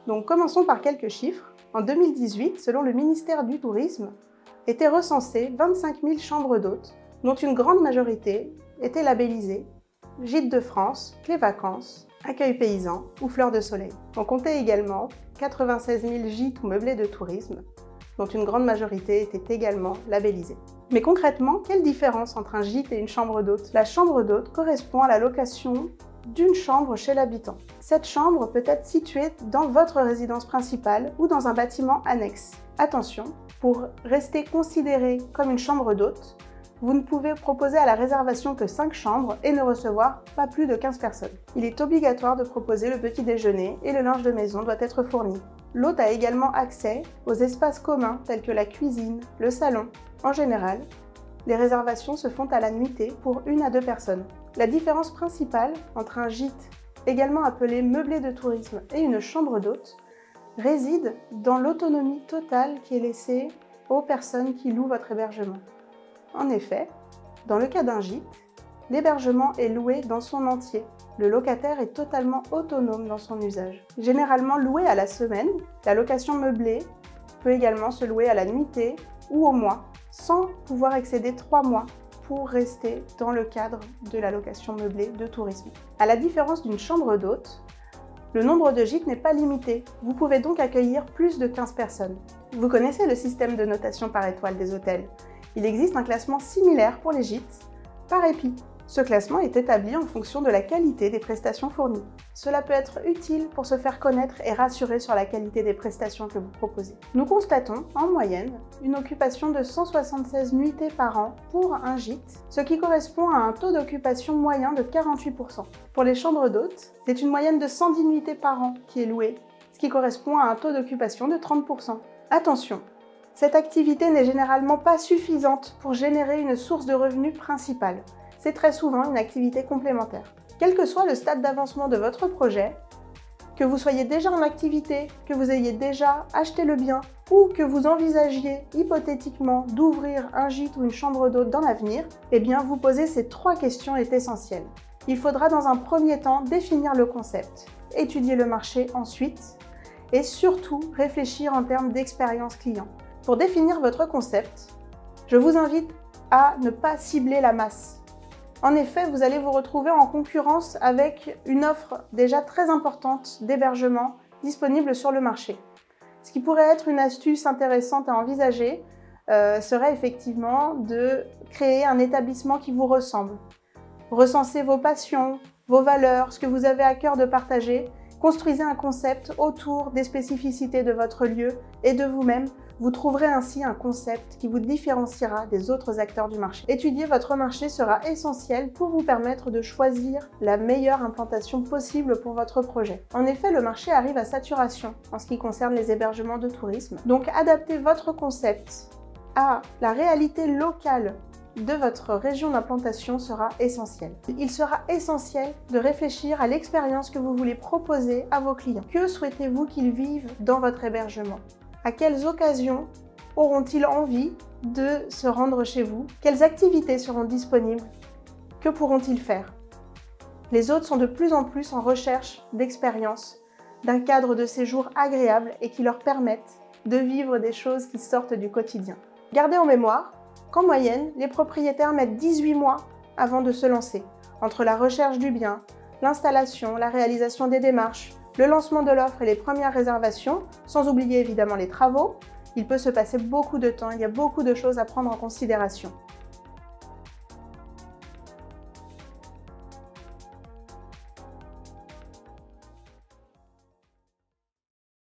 Donc commençons par quelques chiffres. En 2018, selon le ministère du Tourisme, étaient recensées 25 000 chambres d'hôtes, dont une grande majorité étaient labellisées Gîtes de France, Clés Vacances, Accueil Paysan ou Fleurs de Soleil. On comptait également 96 000 gîtes ou meublés de tourisme, dont une grande majorité était également labellisée. Mais concrètement, quelle différence entre un gîte et une chambre d'hôte? La chambre d'hôte correspond à la location d'une chambre chez l'habitant. Cette chambre peut être située dans votre résidence principale ou dans un bâtiment annexe. Attention, pour rester considérée comme une chambre d'hôte, vous ne pouvez proposer à la réservation que 5 chambres et ne recevoir pas plus de 15 personnes. Il est obligatoire de proposer le petit déjeuner et le linge de maison doit être fourni. L'hôte a également accès aux espaces communs tels que la cuisine, le salon. En général, les réservations se font à la nuitée pour 1 à 2 personnes. La différence principale entre un gîte, également appelé meublé de tourisme, et une chambre d'hôte réside dans l'autonomie totale qui est laissée aux personnes qui louent votre hébergement. En effet, dans le cas d'un gîte, l'hébergement est loué dans son entier. Le locataire est totalement autonome dans son usage. Généralement loué à la semaine, la location meublée peut également se louer à la nuitée ou au mois, sans pouvoir excéder 3 mois pour rester dans le cadre de la location meublée de tourisme. À la différence d'une chambre d'hôte, le nombre de gîtes n'est pas limité. Vous pouvez donc accueillir plus de 15 personnes. Vous connaissez le système de notation par étoile des hôtels. Il existe un classement similaire pour les gîtes, par épi. Ce classement est établi en fonction de la qualité des prestations fournies. Cela peut être utile pour se faire connaître et rassurer sur la qualité des prestations que vous proposez. Nous constatons, en moyenne, une occupation de 176 nuitées par an pour un gîte, ce qui correspond à un taux d'occupation moyen de 48%. Pour les chambres d'hôtes, c'est une moyenne de 110 nuitées par an qui est louée, ce qui correspond à un taux d'occupation de 30%. Attention! Cette activité n'est généralement pas suffisante pour générer une source de revenus principale. C'est très souvent une activité complémentaire. Quel que soit le stade d'avancement de votre projet, que vous soyez déjà en activité, que vous ayez déjà acheté le bien ou que vous envisagiez hypothétiquement d'ouvrir un gîte ou une chambre d'hôte dans l'avenir, eh bien vous poser ces 3 questions est essentiel. Il faudra dans un premier temps définir le concept, étudier le marché ensuite et surtout réfléchir en termes d'expérience client. Pour définir votre concept, je vous invite à ne pas cibler la masse. En effet, vous allez vous retrouver en concurrence avec une offre déjà très importante d'hébergement disponible sur le marché. Ce qui pourrait être une astuce intéressante à envisager serait effectivement de créer un établissement qui vous ressemble. Recensez vos passions, vos valeurs, ce que vous avez à cœur de partager. Construisez un concept autour des spécificités de votre lieu et de vous-même. Vous trouverez ainsi un concept qui vous différenciera des autres acteurs du marché. Étudier votre marché sera essentiel pour vous permettre de choisir la meilleure implantation possible pour votre projet. En effet, le marché arrive à saturation en ce qui concerne les hébergements de tourisme. Donc, adapter votre concept à la réalité locale de votre région d'implantation sera essentiel. Il sera essentiel de réfléchir à l'expérience que vous voulez proposer à vos clients. Que souhaitez-vous qu'ils vivent dans votre hébergement? À quelles occasions auront-ils envie de se rendre chez vous? Quelles activités seront disponibles? Que pourront-ils faire? Les hôtes sont de plus en plus en recherche d'expérience, d'un cadre de séjour agréable et qui leur permettent de vivre des choses qui sortent du quotidien. Gardez en mémoire qu'en moyenne, les propriétaires mettent 18 mois avant de se lancer, entre la recherche du bien, l'installation, la réalisation des démarches, le lancement de l'offre et les premières réservations, sans oublier évidemment les travaux. Il peut se passer beaucoup de temps, il y a beaucoup de choses à prendre en considération.